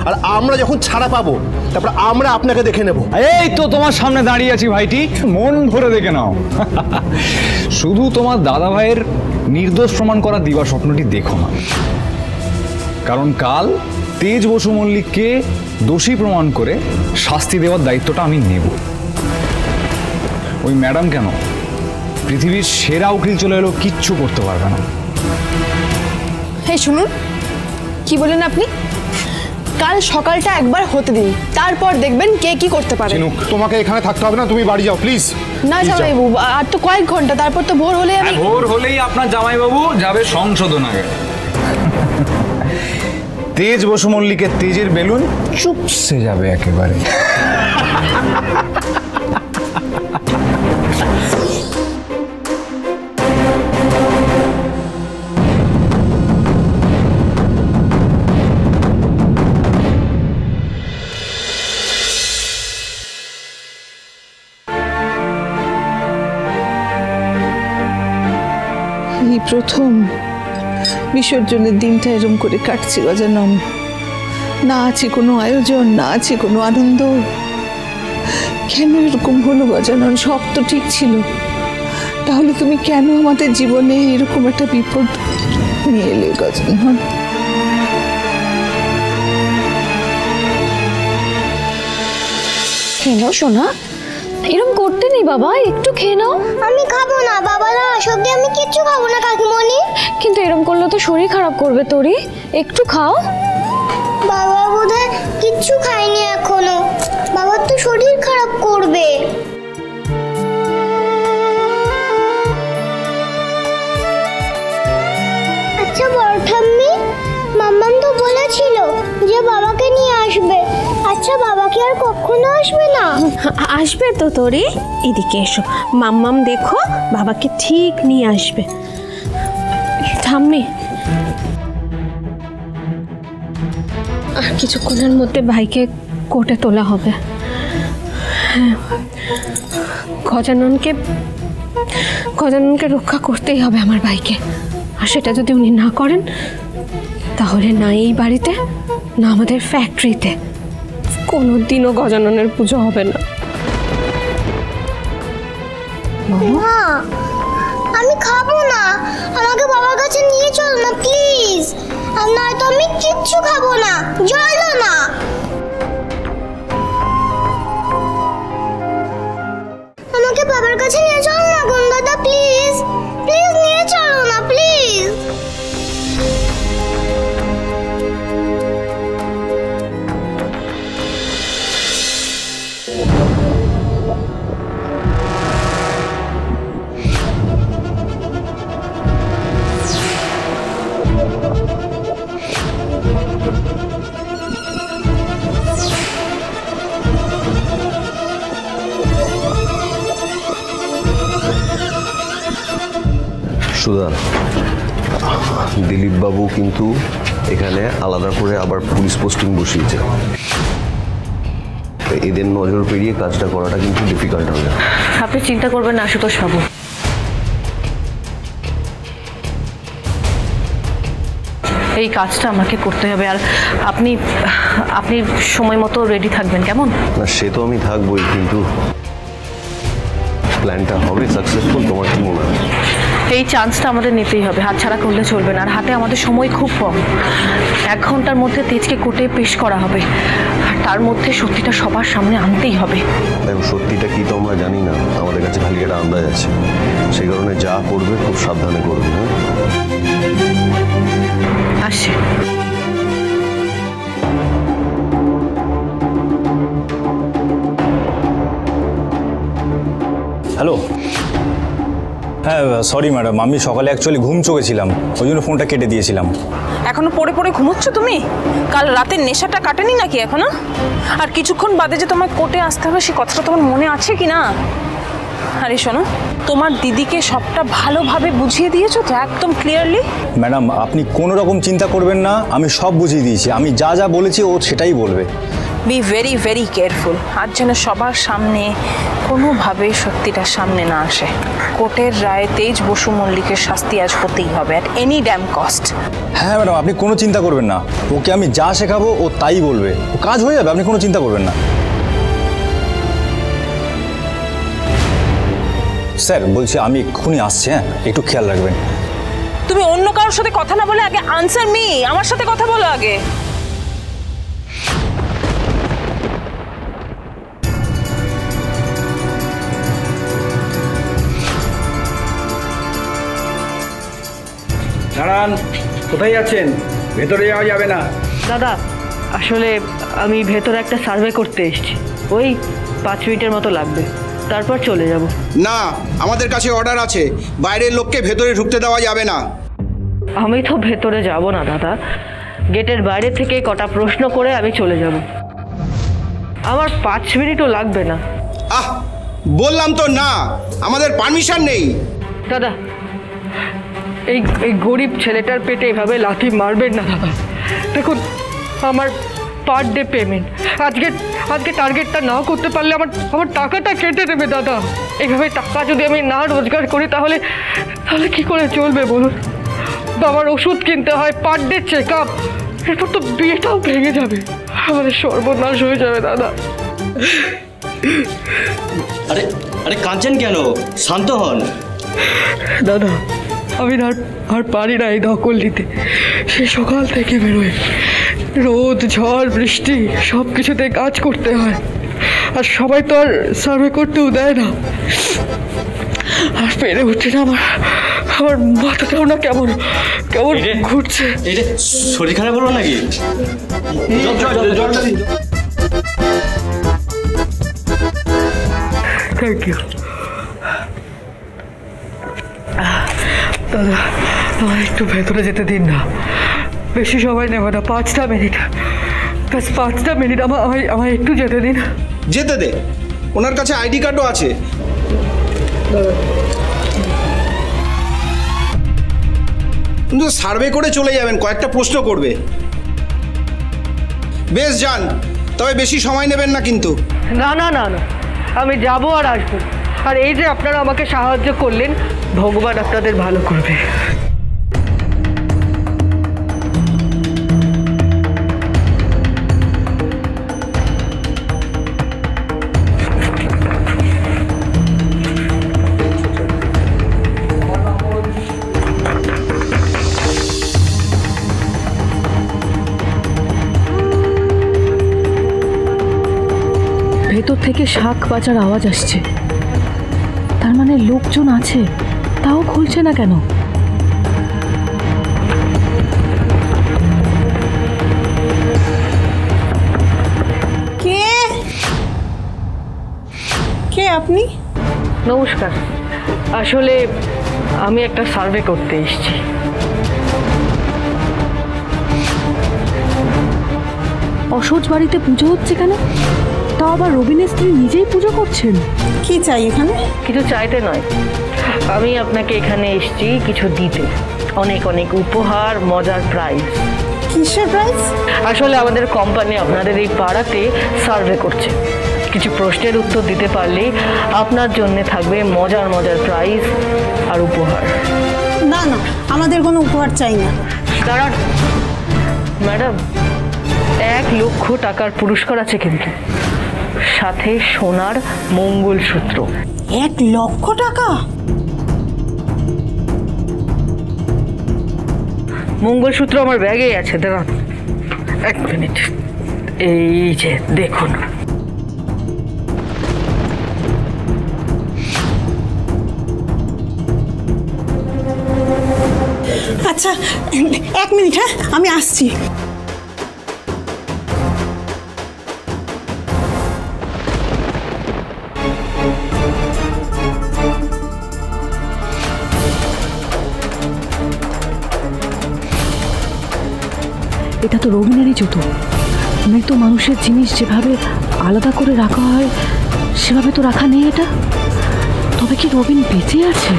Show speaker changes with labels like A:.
A: আর আমরা যখন ছাড়া পাবো তারপর আমরা আপনাকে দেখে নেব।
B: এই তো তোমার সামনে দাঁড়িয়ে আছি ভাইটি, মন ভরে দেখে নাও। শুধু তোমার দাদা ভাইয়ের নির্দোষ প্রমাণ করা দিবা স্বপ্নটি দেখো না, কারণ কাল তেজ বসু মল্লিককে দোষী প্রমাণ করে শাস্তি দেওয়ার দায়িত্বটা আমি নেব। ওই ম্যাডাম কেন, পৃথিবীর সেরা উকিল চলে এলো, কিচ্ছু করতে পারবে না।
C: এই শুনুন, কি বলেন আপনি? কাল সকালটা একবার হতে দিন, তারপর দেখবেন কে কি করতে পারে।
A: তোমাকে এখানে থাকতে হবে না, তুমি বাড়ি যাও প্লিজ।
C: না জামাইবাবু, আর তো কয়েক ঘন্টা, তারপর তো ভোর হলে আমি।
B: ভোর হলেই আপনার জামাইবাবু যাবে সংশোধনাগারে। তেজ বসু মল্লিকের তেজের বেলুন চুপসে যাবে একেবারে।
D: এই প্রথম বিসর্জনের দিনটা এরম করে কাটছে গজানন। না আছে কোনো আয়োজন, না আছে কোনো আনন্দ। কেন এরকম হলো গজানন? সব তো ঠিক ছিল, তাহলে তুমি কেন আমাদের জীবনে এরকম একটা বিপদ নিয়ে এলে গজানন?
E: খেয়ে নাও সোনা, এরকম করতে নেই বাবা, একটু খেয়ে নাও।
F: আমি খাবো না বাবা, না সত্যি আমি কিচ্ছু খাবো না কাকিমণি।
E: কিন্তু এরকম করলে তো শরীর খারাপ করবে তোরই, একটু খাও।
F: বাবা বোধহয় কিচ্ছু খায়নি এখনো, বাবার তো শরীর খারাপ করবে। আচ্ছা বড় ঠাম্মি, মাম্মাম তো বলেছিল যে বাবাকে নিয়ে আসবে। আচ্ছা বাবা কি আর কখনো আসবে না?
E: আসবে তো তোরই, এদিকে এসো, মাম্মাম দেখো বাবাকে ঠিক নিয়ে আসবে। ঠাম্মি, আর কিছুক্ষণের মধ্যে ভাইকে কোর্টে তোলা হবে। গজাননকে রক্ষা করতেই হবে আমার ভাইকে, আর সেটা যদি উনি না করেন তাহলে না এই বাড়িতে না আমাদের ফ্যাক্টরিতে কোনোদিনও গজাননের পুজো হবে না।
F: মা আমি খাবো না, আমাকে বাবার কাছে নিয়ে চল না প্লিজ, আর নয়তো আমি কিচ্ছু খাবো না। চলো না। আমাকে বাবার কাছে নিয়ে চল না গন্দাদা, প্লিজ প্লিজ নিয়ে চলো না প্লিজ।
G: সুধা, দিলীপ বাবু কিন্তু এখানে আলাদা করে আবার পুলিশ পোস্টিং বসিয়েছে। এদের নজর পেরিয়ে কাজটা করাটা কিন্তু ডিফিকাল্ট হবে।
E: আপনি চিন্তা করবেন না আশুতোষ বাবু, এই কাজটা আমাকে করতে হবে। আর আপনি আপনি সময় মতো রেডি থাকবেন, কেমন?
G: না সে তো আমি থাকবোই, কিন্তু প্ল্যানটা হবে সাকসেসফুল তোমার কি মনে হয়?
E: এই চান্সটা আমাদের নিতেই হবে, হাতছাড়া করলে চলবে না। আর হাতে আমাদের সময় খুব কম, 1 ঘন্টার মধ্যে তেজকে কোর্টে পেশ করা হবে, আর তার মধ্যে সত্যিটা সবার সামনে আনতেই হবে।
G: দেখো সত্যিটা কি তো আমরা জানি না, আমাদের কাছে খালি একটা আন্দাজ আছে, সেই কারণে যা করবে খুব সাবধানে করবে।
E: আসছে
B: হ্যালো। হ্যাঁ সরি ম্যাডাম, আমি সকালে অ্যাকচুয়ালি ঘুম চোখেছিলাম, ওই জন্য ফোনটা কেটে দিয়েছিলাম।
C: এখনো পড়ে পড়ে ঘুমোচ্ছ তুমি? কাল রাতের নেশাটা কাটেনি নাকি এখনো? আর কিছুক্ষণ বাদে যে তোমার কোর্টে আসতে হবে সে কথাটা তোমার মনে আছে কি না? আরে শোনো, তোমার দিদিকে সবটা ভালোভাবে বুঝিয়ে দিয়েছো তো একদম ক্লিয়ারলি?
B: ম্যাডাম আপনি কোনো রকম চিন্তা করবেন না, আমি সব বুঝিয়ে দিয়েছি। আমি যা যা বলেছি ও সেটাই বলবে।
C: Be very very careful. আর যেন সবার সামনে কোনোভাবেই সত্যিটা সামনে না আসে। কোর্টের রায়ে তেজ বসু মল্লিকের শাস্তি আজ হতেই হবে, অ্যাট এনি ড্যাম কস্ট।
H: হ্যাঁ ম্যাডাম, আপনি কোনো চিন্তা করবেন না। ওকে আমি যা শেখাবো ও তাই বলবে, ও কাজ হয়ে যাবে, আপনি কোনো চিন্তা করবেন না। স্যার বলছি আমি এক্ষুনি আসছি, হ্যাঁ একটু খেয়াল রাখবেন।
C: তুমি অন্য কারোর সাথে কথা না বলে আগে আনসার মি, আমার সাথে কথা বলো আগে।
I: দাঁড়ান, কোথায় যাচ্ছেন? ভেতরে যাওয়া যাবে না।
J: দাদা আসলে আমি ভেতরে একটা সার্ভে করতে এসেছি, ওই 5 মিনিটের মতো লাগবে, তারপর চলে যাব।
I: না, আমাদের কাছে অর্ডার আছে, বাইরের লোককে ভেতরে ঢুকতে দেওয়া যাবে না।
J: আমি তো ভেতরে যাব না দাদা, গেটের বাইরে থেকে কটা প্রশ্ন করে আমি চলে যাব, আমার 5 মিনিটও লাগবে না।
I: আহ, বললাম তো না, আমাদের পারমিশন নেই।
J: দাদা এই গরিব ছেলেটার পেটে এভাবে লাথি মারবেন না দাদা। দেখুন আমার পার ডে পেমেন্ট, আজকে টার্গেটটা না করতে পারলে আমার টাকাটা কেটে দেবে দাদা। এইভাবে টাকা যদি আমি না রোজগার করি তাহলে কি করে চলবে বলুন? বাবার ওষুধ কিনতে হয়, পার ডে চেক আপ, এরপর তো বিয়েটাও ভেঙে যাবে, আমাদের সর্বনাশ হয়ে যাবে দাদা।
K: আরে আরে কাঁদছেন কেন? শান্ত হন।
J: দাদা আমি আর পারি না এই দখল নিতে, সে সকাল থেকে বেরোয়, রোদ ঝড় বৃষ্টি সব কিছুতে কাজ করতে হয়, আর সবাই তো আর সার্ভে করতেও দেয় না, আর পেরে উঠছে না। আমার মাথাটাও না কেমন ঘুরছে।
K: এটা শরীর খারাপ হলো নাকি?
J: থ্যাংক ইউ দাদা, আমার একটু ভেতরে যেতে দিন না, বেশি সময় নেব না, 5টা মিনিট, ব্যাস 5টা মিনিট আমার একটু যেতে দিন।
I: যেতে দে, ওনার কাছে আইডি কার্ডও আছে। কিন্তু সার্ভে করে চলে যাবেন, কয়েকটা প্রশ্ন করবে। বেশ যান, তবে বেশি সময় নেবেন না কিন্তু।
J: না না না না, আমি যাবো আর আসবো, আর এই যে আপনারা আমাকে সাহায্য করলেন, ভগবান আপনাদের ভালো করবে।
L: ভেতর থেকে শাক বাজার আওয়াজ আসছে, তার মানে লোকজন আছে, তাও খুলছে না কেন?
D: কে আপনি?
J: নমস্কার, আসলে আমি একটা সার্ভে করতে এসেছি।
L: অসহজ বাড়িতে পুজো হচ্ছে কেন? তাও আবার রবিনের স্ত্রী নিজেই পুজো করছেন।
D: কি চাই এখানে?
J: কিছু চাইতে নয়, আমি আপনাকে এখানে এসেছি কিছু দিতে, অনেক অনেক উপহার, মজার প্রাইজ।
D: কিসের প্রাইজ?
J: আসলে আমাদের কোম্পানি আপনাদের এই পাড়াতে সার্ভে করছে, কিছু প্রশ্নের উত্তর দিতে পারলেই আপনার জন্য থাকবে মজার মজার প্রাইজ আর উপহার।
D: না না, আমাদের কোনো উপহার চাই না।
J: দাঁড়ান ম্যাডাম, 1 লক্ষ টাকার পুরস্কার আছে, কিন্তু সাথে সোনার মঙ্গলসূত্র।
D: 1 লক্ষ টাকা?
J: মঙ্গলসূত্র আমার ব্যাগেই আছে, দাঁড়ান 1 মিনিট, এই যে দেখুন।
D: আচ্ছা 1 মিনিট, হ্যাঁ আমি আসছি।
L: এটা তো রবিনেরই জুতো। মৃত মানুষের জিনিস যেভাবে আলাদা করে রাখা হয় সেভাবে তো রাখা নেই এটা। তবে কি রবিন বেঁচে আছে?